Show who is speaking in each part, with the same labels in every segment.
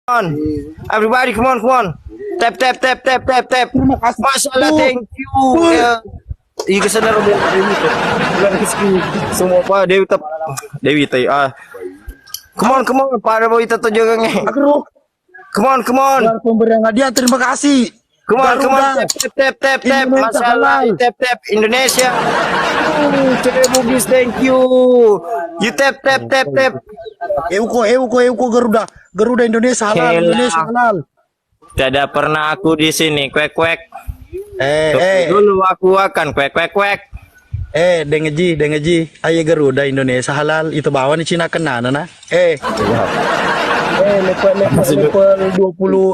Speaker 1: on. Everybody, come on, come on. Tap, tap, tap, tap, tap, tap. Masalah, thank you. Iya kesana Dewi tuh. Semua pa Dewi tap. Dewi tay Come on, para mo ito to juga nge. Come on.
Speaker 2: Pemberian hadiah, terima kasih.
Speaker 1: Come on. Tap, tap. Masalah, tap. Indonesia. Bugis, thank you. You tap.
Speaker 2: Euko Garuda Indonesia halal. Indonesia halal.
Speaker 1: Tidak pernah aku di sini kwek. Dulu aku akan kwek.
Speaker 2: Dengeji. Ayo Garuda Indonesia halal. Itu bawa di Cina kena na. Level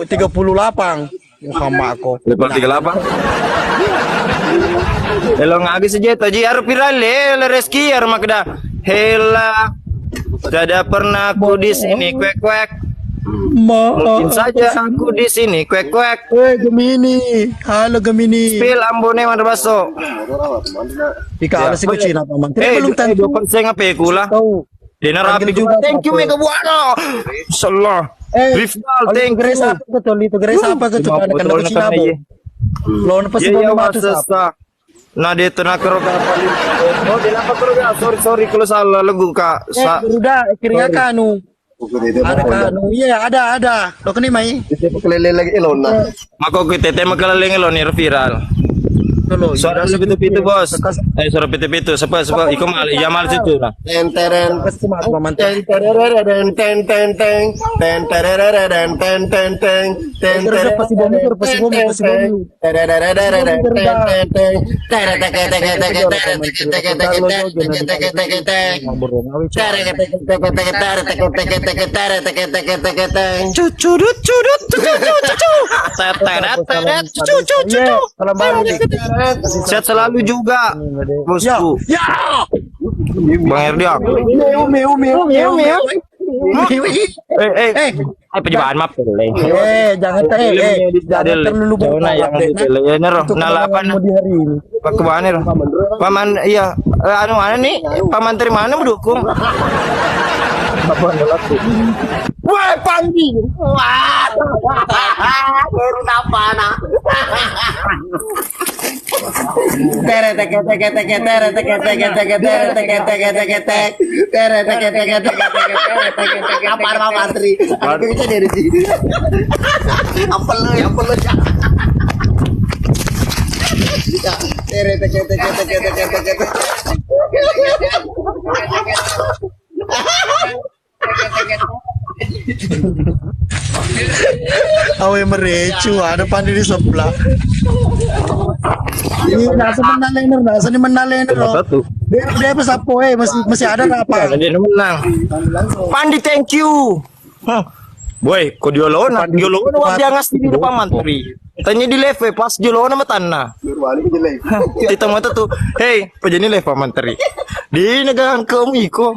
Speaker 2: 38. Sama aku.
Speaker 1: Level 38. Hello ngagi saja tadi harus viral le reski harus makda. Hela. Tidak pernah aku di sini kwek. Mungkin saja aku di sini kwek.
Speaker 2: Gemini. Halo Gemini.
Speaker 1: Spill ambone mana baso.
Speaker 2: Ika alas ko Cina paman. Belum tentu.
Speaker 1: Apa ya kula? Dina rapi juga. Thank you Mega Buana. Insyaallah. Rifdal, thank you.
Speaker 2: Geresa apa betul itu? Geresa apa betul? Kena ke Cina bo. Lawan pasti mau mati sapa.
Speaker 1: Nah dia tenak keroga apa? Oh dia apa keroga? Sorry kalau salah lagu kak.
Speaker 2: Udah kirinya kanu. Ada kanu, iya ada. Lo kini mai.
Speaker 3: Kelele lagi elon na.
Speaker 1: Mako kita tema keleleng elon ni viral. Suara pitu bos. Suara pitu. Siapa? Iko mal, ya mal situ lah.
Speaker 3: Ten.
Speaker 1: Sehat selalu juga, bosku.
Speaker 2: Ya.
Speaker 1: Bang Erdia. Percobaan maaf
Speaker 2: Jangan terlalu
Speaker 1: paman iya mana nih paman dari mana mendukung
Speaker 3: Wah, Pandi. Wah. Baru napana. Apa nama Patri? Aku bisa dari sini. Apa lu?
Speaker 2: Awe merecu, ada Pandi di sebelah. Ini nasa menalener loh. Dia apa sapo masih ada apa?
Speaker 1: Dia menang. Pandi thank you. Boy, kok diolona dia ngasih di depan mantri. Tanya di level pas diolona sama tanah. Kita mata tuh, hey, pejani level mantri. Di negara kemiko.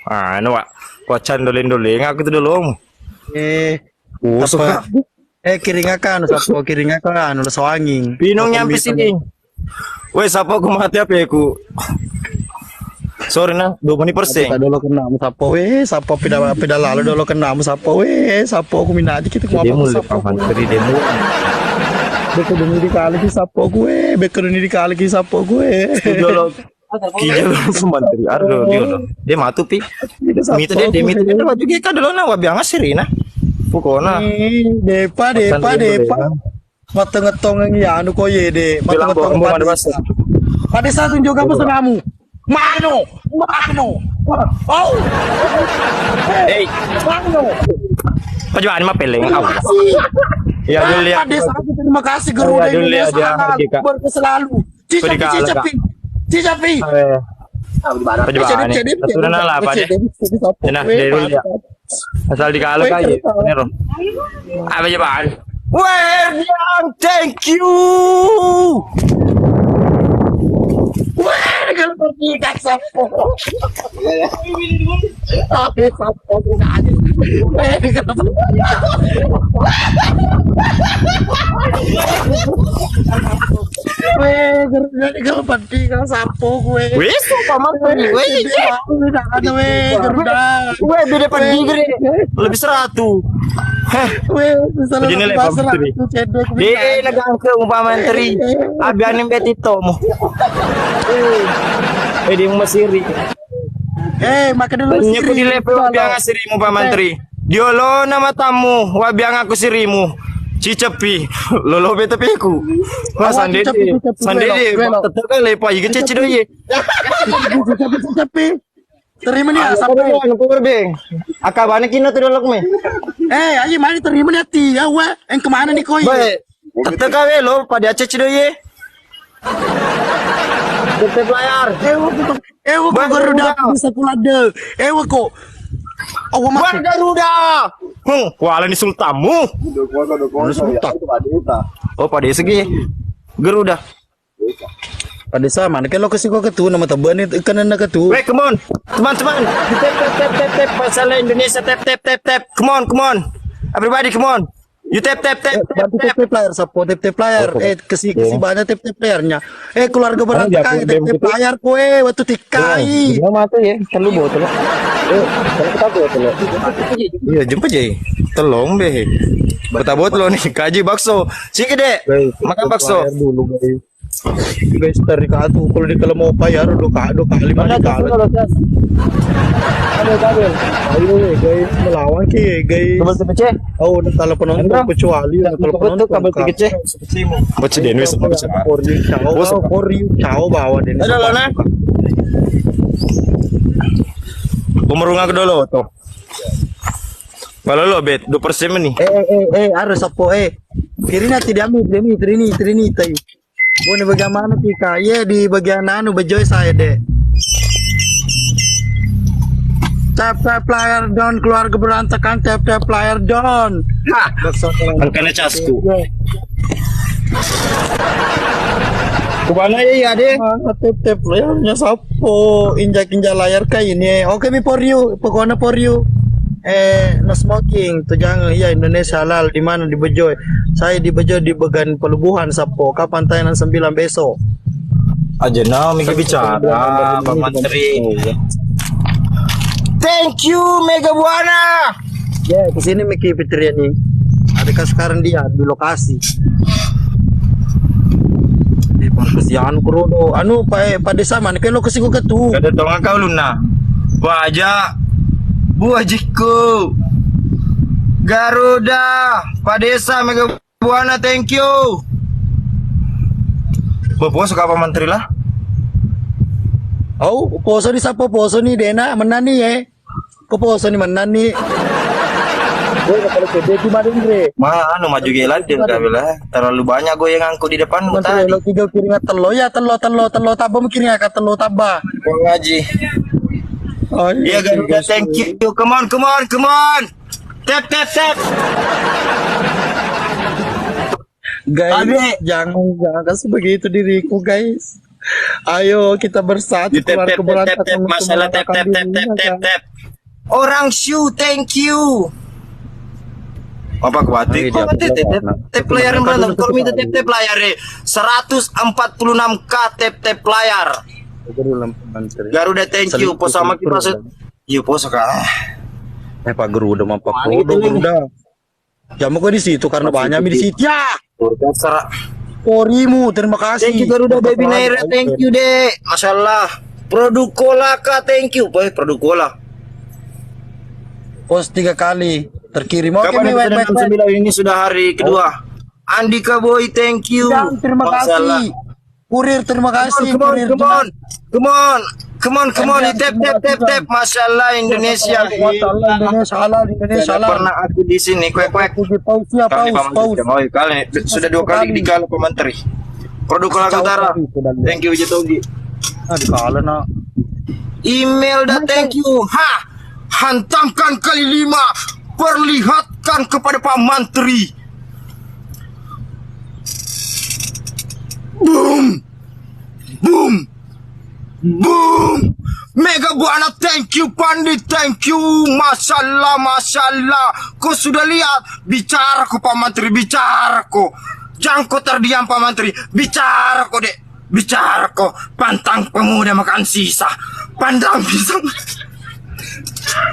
Speaker 1: Anu Pak. Wacan doleng aku tuh dulu.
Speaker 2: Apa? Kiringakan lo soanging.
Speaker 1: Pinong nyampe sini. Wes apa aku mati apa ya ku? Sorry nah, 20%.
Speaker 2: Dulu kena sapo sapo pida lalu dulu kena sapo sapo aku minat kita
Speaker 1: mau apa sapo. Demo.
Speaker 2: Betul ini dikali ki sapo gue.
Speaker 1: Dulu Kijalo mantri ardo dia matu pi. Mito dia baju kita dulu na wabianga sirina. Pukona.
Speaker 2: Depa. Mateng-ngetong yang anu koye de. Mateng-ngetong pada saat tunjuk apa senamu. Mano. Oh.
Speaker 1: Hey.
Speaker 2: Mano.
Speaker 1: Pajuan mah peleng au. Ya dulu ya.
Speaker 2: Pada saat terima kasih Garuda Indonesia selalu. Cicapi.
Speaker 1: Perjuangan ini. Sudah nala apa deh? Nah, dari dulu ya. Asal dikalah aja. Bener. Apa perjuangan? Yang thank you.
Speaker 2: Kalau pergi ke sapo. Tapi sapo enggak ada. Weh, jadi kalau pati kalau sapo gue.
Speaker 1: Wes, Pak Menteri. Wes.
Speaker 2: Tidak ada weh, Garuda.
Speaker 1: Weh, beda pandigre. Lebih 100. Heh.
Speaker 2: Weh, misalnya
Speaker 1: Begini lah, Pak Menteri. Di negang ke Pak Menteri. Abianin betito mo. Di masiri.
Speaker 2: Maka dulu
Speaker 1: Nya ko dilepe wabiang sirimu Pak Menteri. Diolo na matamu, wabiang aku sirimu. Cicepi, lolo beta peku. Wah sandede, sandede, tetep kali pa yigen ceci doye.
Speaker 2: Tapi terima nih sampai
Speaker 1: Anu berbeng. Akabane kina tu dolok me.
Speaker 2: ayo mari terima nih hati ya weh yang kemana nih koi
Speaker 1: Bae, tetep kawe lo pada ceci doye. Tetep layar.
Speaker 2: kok Garuda bisa kulade kok
Speaker 1: Buat Garuda. Wala ni sultamu. Oh pada segi Garuda.
Speaker 2: pada sama kan lo kasih kok ketu nama taban itu kan anda ketu
Speaker 1: Wait, come on. Teman-teman. Tap. Masalah Indonesia tap. Come on. Everybody come on. You tap.
Speaker 2: bantu tap player sapo tap player kasih banyak tap playernya keluarga berantakan tap player kue waktu tikai
Speaker 1: mati ya. Telu botol. Kalau kita botol. Iya, jumpa je. Tolong deh. Betabot lo nih, kaji bakso. Sini dek. Makan bakso.
Speaker 2: dulu guys tarik atu kalau di kalau mau bayar do kali mana kali ayo guys melawan ki guys oh kalau penonton kecuali kalau penonton
Speaker 1: kabel kecil. Baca Denwis apa baca?
Speaker 2: ciao bawa den
Speaker 1: Ada lo na. Pemerungan ke dulu tuh. Kalau lo bet 2% nih.
Speaker 2: harus apa kiri nanti diambil trini tay ini bagaimana tika ya di bagian anu bejoy saya deh tap player down keluarga berantakan tap player down
Speaker 1: Angkanya casku. Kemana ya deh?
Speaker 2: tap playernya sapo injak layar kayak ini oke mi for you pokoknya for you no smoking tuh jangan ya Indonesia halal di mana di Bejoy saya di Bejoy di bagian Pelubuhan sapo kapan tayangan 9 besok
Speaker 1: Aja nah Mega bicara Pak Menteri. Thank you Mega Buana.
Speaker 2: ya kesini Miki Fitria nih adakah sekarang dia di lokasi di perkesian kurodo anu pak desa mana kan lokasi gua ketu
Speaker 1: Kada tolong kau luna. Wajah Buajiku Garuda Pak Desa Mega Buana thank you. Bapak suka Pak Menteri lah.
Speaker 2: oh poso ni sapo poso ni dena menani ko poso ni menani kalau pede di mana Andre
Speaker 1: Anu maju gelan dia kabela. Terlalu banyak gue yang ngangkut di depan tadi.
Speaker 2: lo tiga kiringan telo ya telo tabah mikirin ka telo tabah
Speaker 1: Mau ngaji.
Speaker 2: oh
Speaker 1: Iya Garuda thank you. Come on. Tap.
Speaker 2: guys
Speaker 1: Abe.
Speaker 2: jangan kasih begitu diriku guys ayo kita bersatu
Speaker 1: You tap. Masalah tap. Orang shoe thank you. Apa kuatik? Tap player yang berantem. Kalau minta tap player 146k tap player. Garuda thank you. Pos sama kita set. Iya pos kah.
Speaker 2: Pak Garuda mah Pak Garuda jamu kok di situ karena banyak di situ ya
Speaker 1: Serak.
Speaker 2: Porimu terima kasih
Speaker 1: Thank you Garuda Baby Naira. Thank you deh. Masalah. Produk cola kah thank you. Boy produk cola.
Speaker 2: pos 3 kali terkirim oke
Speaker 1: Kapan
Speaker 2: baik
Speaker 1: episode 69 ini sudah hari kedua. Andika Boy thank you.
Speaker 2: terima
Speaker 1: Masalah.
Speaker 2: kasih kurir terima kasih kurir
Speaker 1: Come on, tap. Masalah Indonesia.
Speaker 2: Indonesia halal
Speaker 1: Tidak pernah aku di sini, kuek.
Speaker 2: paus
Speaker 1: Kali sudah 2 kali digalau Pak Menteri. Produk Korea Utara. Thank you Jetogi.
Speaker 2: kalah nak
Speaker 1: Email dah thank you. Hantamkan kali 5. Perlihatkan kepada Pak Menteri. Boom. Mega Buana thank you. Pandit thank you. Masalah. Kau sudah lihat bicaraku Pak Menteri, bicaraku. Jangan kau terdiam Pak Menteri. Bicara kau dek. Bicara kau. Pantang pemuda makan sisa. Pantang pisang.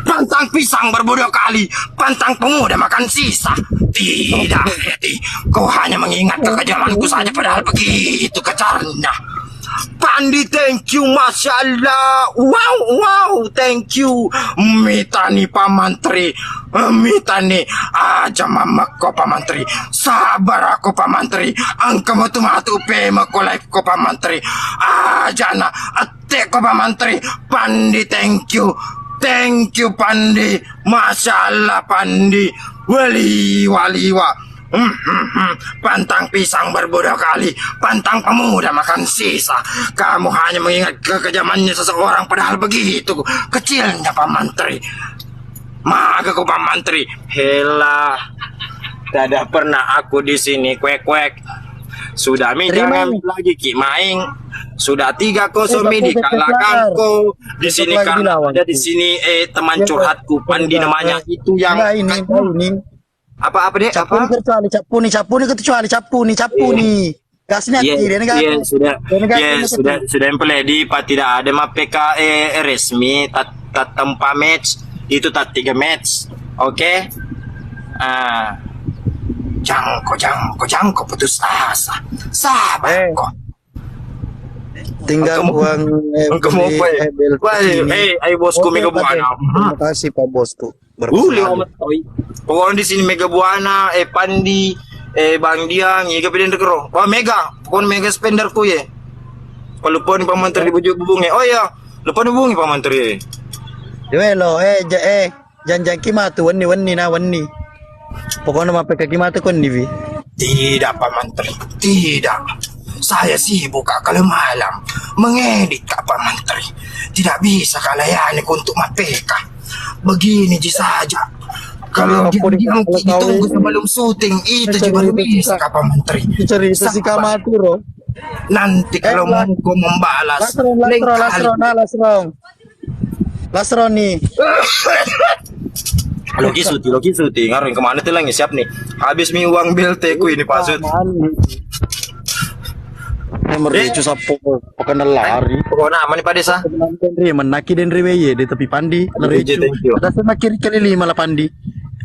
Speaker 1: Pantang pisang berbodok kali. Pantang pemuda makan sisa. Tidak, Edi. Kau hanya mengingat kekejamanku saja padahal begitu kecarnya. Pandi, thank you, Masya Allah. Wow, thank you. Mitani Pak Menteri. Mitani aja mama ko Pak Menteri. Sabar aku Pak Menteri. Angka mo tumatu pema ko life ko Pak Menteri. Aja na ate ko Pak Menteri. Pandi, thank you. Thank you Pandi. Masya Allah Pandi. Wali. Pantang pisang berbodok kali. Pantang pemuda makan sisa. Kamu hanya mengingat kekejamannya seseorang padahal begitu kecilnya Pak Menteri. Maka kok Pak Menteri. Hela. Tidak pernah aku di sini kuek. Sudah jangan lagi Ki Maing. Sudah 3-0 di kalahkanku. Di sini kan ada di sini teman curhatku Pandi namanya itu yang
Speaker 2: ini.
Speaker 1: Apa deh?
Speaker 2: Capu nih. Gasnya
Speaker 1: sudah empeledi Pak tidak ada mah PKE resmi tat tempa match itu tat 3 match. Oke. Jangko putus asa. Sabar kok.
Speaker 2: Tinggal uang
Speaker 1: ayo bosku Mega Buana.
Speaker 2: Terima kasih Pak Bosku.
Speaker 1: Pokoknya di sini Mega Buana, Pandi, Bang Diang, Iga Piden Dekero. Wah Mega, pokoknya Mega spenderku ya. Kalau lupa nih Pak Menteri dibujuk hubungi. Oh iya, lupa hubungi Pak Menteri.
Speaker 2: Duelo, jangan kimatu wani. Pokoknya mau pakai kimatu kon divi.
Speaker 1: Tidak Pak Menteri, tidak. Saya sibuk kalau malam mengedit Pak Menteri. Tidak bisa kalayani untuk mapeka. Begini saja. Kalau ditunggu sebelum syuting itu juga bisa Pak Menteri.
Speaker 2: Cerita si Kamaturo.
Speaker 1: Nanti kalau mau membalas
Speaker 2: Lasron nih.
Speaker 1: Logi syuting. Ngaruhin kemana tuh lagi siap nih. Habis mi uang BLT ku ini Pak Sud.
Speaker 2: Mericu sapo pakai lari.
Speaker 1: Pokoknya aman nih Pak Desa.
Speaker 2: Menaki dan riweye di tepi Pandi. Mericu. Ada sama kiri kali 5 lah Pandi.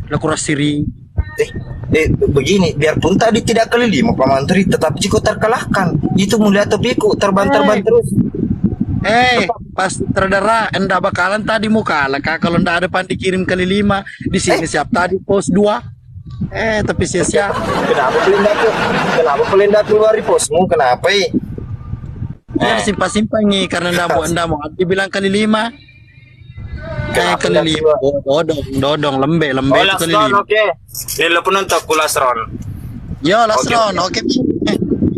Speaker 2: Lakuras siri.
Speaker 1: Begini, biarpun tadi tidak kali 5 Pak Menteri, tetap jika terkalahkan. Itu mulia topiku terbantar terus.
Speaker 2: Pas terdara, enggak bakalan tadi mau kalah kak. Kalau enggak ada Pandi kirim kali 5 di sini siap tadi pos 2. Tapi sia-sia.
Speaker 1: Kenapa Pelinda keluar di posmu? Kenapa?
Speaker 2: Simpang nih karena enggak mau dibilang kali 5. Kali 5. Dodong lembe itu kali 5.
Speaker 1: Oke. Ini lo penonton ku Lasron.
Speaker 2: Yo Lasron, oke.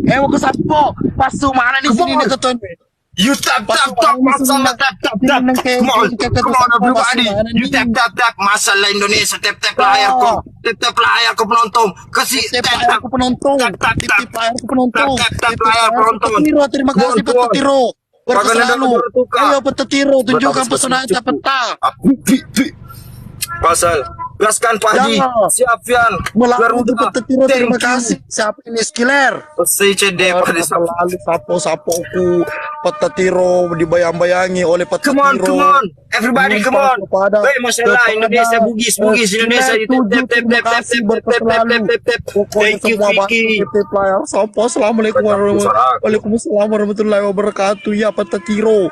Speaker 2: Mau ke sapo? Pasu mana di sini deketon.
Speaker 1: You tap masalah tap. Come on everybody. You tap masalah Indonesia tap layarku. Tap layarku penonton. Kasih tap
Speaker 2: penonton. Tap layar penonton. Terima kasih Petetiro. Berkeslalu. Ayo Petetiro tunjukkan pesona peta.
Speaker 1: Pasal gaskan Pak Haji. Siap Fian.
Speaker 2: Melalui Petetiro terima kasih. Siapa ini skiller?
Speaker 1: CD pada
Speaker 2: selalu sapo-sapoku Petetiro dibayang-bayangi oleh Petetiro.
Speaker 1: Come on, everybody come on. Hey, masalah Indonesia bugis Indonesia itu tap. Thank you Vicky.
Speaker 2: Assalamualaikum warahmatullahi wabarakatuh. Ya Petetiro.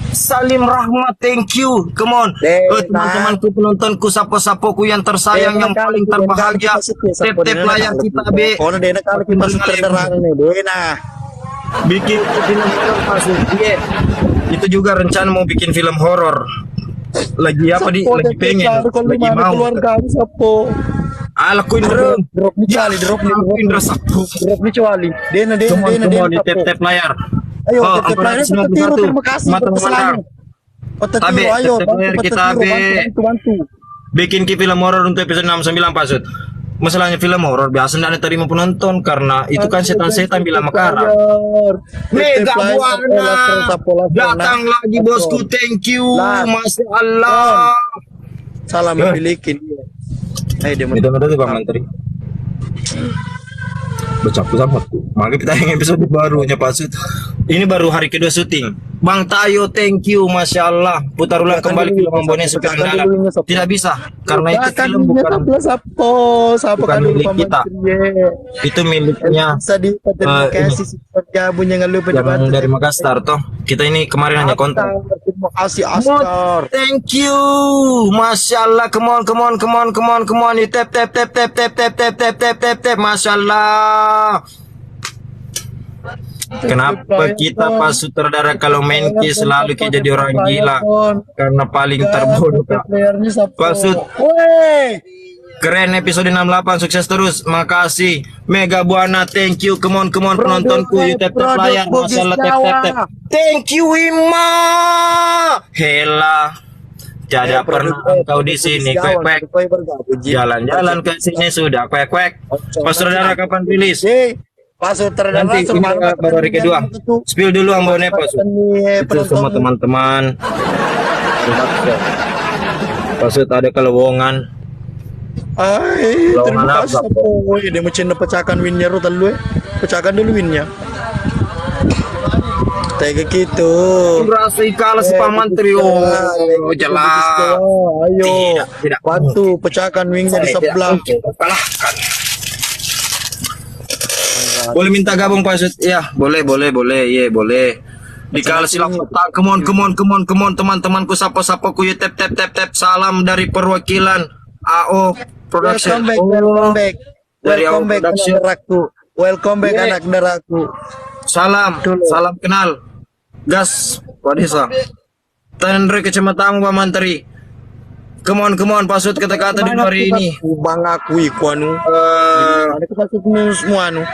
Speaker 1: Salim Rahmat, thank you. Come on. Teman-temanku penontonku, sapo-sapoku yang tersayang, yang paling terbahagia. Tap layar kita be.
Speaker 2: Dena kali kita terderang nih, Dena.
Speaker 1: Bikin film masuk. Iya. Itu juga rencana mau bikin film horor. Lagi apa lagi pengen. Lagi mau.
Speaker 2: Keluarga sapo.
Speaker 1: Alakuin
Speaker 2: drop nih cuali. Dena
Speaker 1: tap layar.
Speaker 2: Ayo, Petetiro terima kasih selalu. Petetiro ayo
Speaker 1: kita
Speaker 2: bantu.
Speaker 1: Bikin film horor untuk episode 69 Pak Sud. Masalahnya film horor biasa tidak terima penonton karena itu kan setan-setan bilang makara. Mega Buana datang lagi bosku, thank you. Masya Allah.
Speaker 2: Salam milikin.
Speaker 1: Itu Pak Menteri.
Speaker 4: Bercampur sama tuh. Maka kita yang episode barunya Pak Sud.
Speaker 1: Ini baru hari kedua syuting. Bang Tayo, thank you, masya Allah. Putar ulang kembali film Ambone Suka Dalam. Tidak bisa, karena itu film bukan bukan milik kita. Itu miliknya yang dari Makassar toh. Kita ini kemarin hanya konten.
Speaker 2: Terima kasih Askar.
Speaker 1: Thank you, masya Allah. Come on, come on, come on, come on, come on. You tap tap tap tap tap tap tap tap tap tap tap. Masya Allah. Kenapa kita Pak Sutradara kalau main ki selalu kayak jadi orang gila? Karena paling terbodoh Pak Sut. Keren episode 68, sukses terus. Makasih. Mega Buana, thank you. Come on penontonku. You tap tap layar. Masalah tap tap tap. Thank you Ima. Hela. Tidak pernah kau di sini kwek. Jalan-jalan ke sini sudah kwek. Pak Sutradara kapan rilis?
Speaker 2: Pak Sutradara
Speaker 1: Nanti ini baru hari kedua. Spill dulu Ambone Pak Sut. Itu semua teman-teman. Pak Sut ada kelowongan.
Speaker 2: Terima kasih. Dia macam pecahkan winnya dulu. Pecahkan dulu winnya. Kayak gitu.
Speaker 1: Berasa kalah si Pak Menteri. Oh, jelas.
Speaker 2: Ayo.
Speaker 1: Tidak.
Speaker 2: Bantu pecahkan wingnya di sebelah.
Speaker 1: Kalahkan. Boleh minta gabung Pak Sud? Ya, boleh. Iya, boleh. Dikala silap tak, come on, teman-temanku, sapa-sapa ku, tap. Salam dari perwakilan AO Production.
Speaker 2: Welcome back.
Speaker 1: Dari AO
Speaker 2: Welcome back
Speaker 1: Production.
Speaker 2: anak daraku. Welcome back anak daraku.
Speaker 1: Salam kenal. Gas, Pak Desa. Tanre kecamatan Pak Menteri. Come on, Pak Sud, kata-kata di hari ini.
Speaker 2: Bang aku iku anu. Ada kesasut semua anu.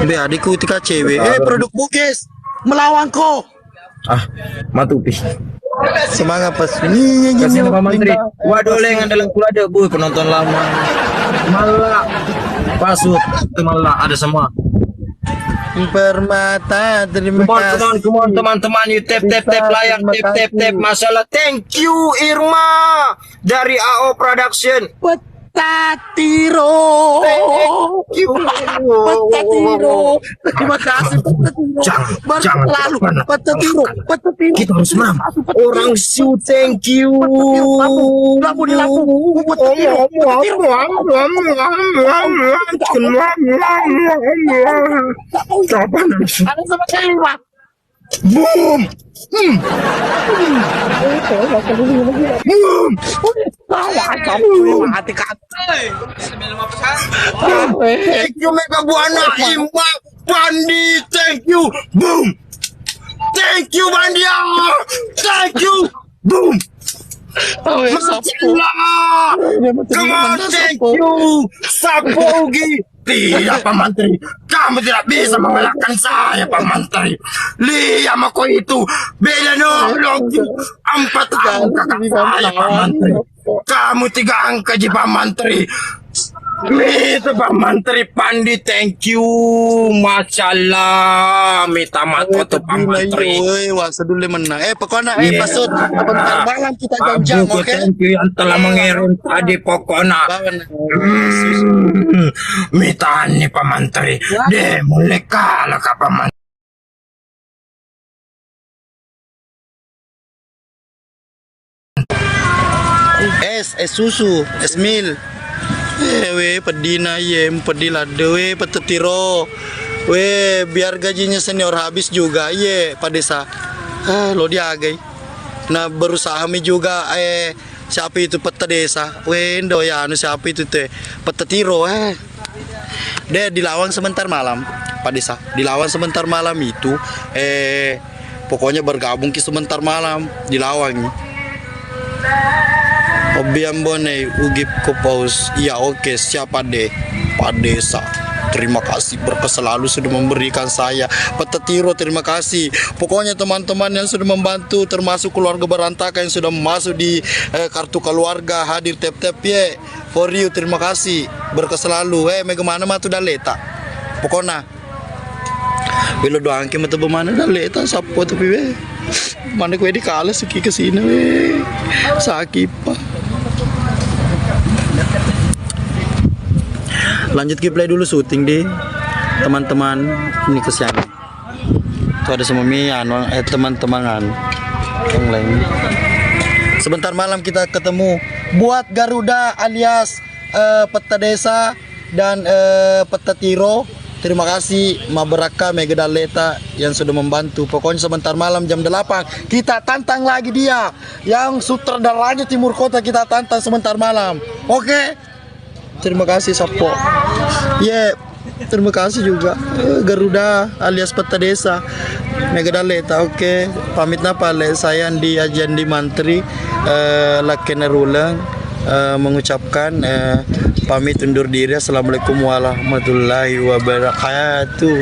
Speaker 2: Be adikku tika cewek. Produk Bugis melawanku.
Speaker 1: Matupi.
Speaker 2: Semangat pas.
Speaker 1: Kasih Pak Menteri. Waduh, lengan dalam kula ada penonton lama. Malah Pak Sud, itu malah ada semua.
Speaker 2: Permata, terima kasih.
Speaker 1: Come on, teman-teman, you tap layar, tap. Masalah, thank you Irma dari AO Production.
Speaker 2: Petatiro.
Speaker 1: Thank you.
Speaker 2: Petatiro. Terima kasih Petatiro.
Speaker 1: Jangan
Speaker 2: lalu Petatiro.
Speaker 1: Kita harus menang. Orang siu, thank you.
Speaker 2: Lampu. Ada sama saya.
Speaker 1: Boom. Thank you Mega Buana, Imba, Pandi, thank you. Boom. Thank you Bandia. Thank you. Boom. Come on, thank you. Sapogi. Tidak Pak Menteri, kamu tidak bisa mengalahkan saya Pak Menteri. Lihat aku itu beda logi 4 angka saya Pak Menteri. Kamu 3 angka ji Pak Menteri. Itu Pak Menteri Pandi, thank you. Masyaallah, minta maaf tuh Pak Menteri.
Speaker 2: Wah, sedule menang. Pokoknya Pasut, bentar malam kita janjang, oke?
Speaker 1: Thank you yang telah mengirim tadi pokoknya. Minta nih Pak Menteri. Deh, mulai kalah Pak Menteri.
Speaker 2: Es susu, es mil. We pedina pedila dewe petetiro. We biar gajinya senior habis juga Pak Desa. Lo dia agai. Nah berusaha mi juga siapa itu peta desa. We ndo ya anu siapa itu teh petetiro Dia dilawan sebentar malam Pak Desa. Dilawan sebentar malam itu pokoknya bergabung ke sebentar malam dilawan. Hobi Ambone ugip ko paus. Ya oke, siapa deh Pak Desa. Terima kasih berkas selalu sudah memberikan saya. Petetiro terima kasih. Pokoknya teman-teman yang sudah membantu termasuk keluarga berantakan yang sudah masuk di kartu keluarga hadir tap-tap for you terima kasih berkas selalu. Mega mana mah tuh dah leta. Pokoknya bilo doang ke mata bemana dah leta sapo tapi mana gue di kalah suki ke sini sakit pak. Lanjut ke play dulu syuting deh teman-teman. Ini kesiangan. Tuh ada semua teman-teman yang lain. Sebentar malam kita ketemu. Buat Garuda alias Peta Desa dan Peta Tiro, terima kasih Maberaka Megadaleta yang sudah membantu. Pokoknya sebentar malam jam 8 kita tantang lagi dia. Yang sutradaranya Timur Kota kita tantang sebentar malam. Oke. Terima kasih Sapo. Terima kasih juga Garuda alias Peta Desa Megadaleta. Oke, pamit napa saya di Ajan di Mantri Lakena Rulang mengucapkan pamit undur diri. Assalamualaikum warahmatullahi wabarakatuh.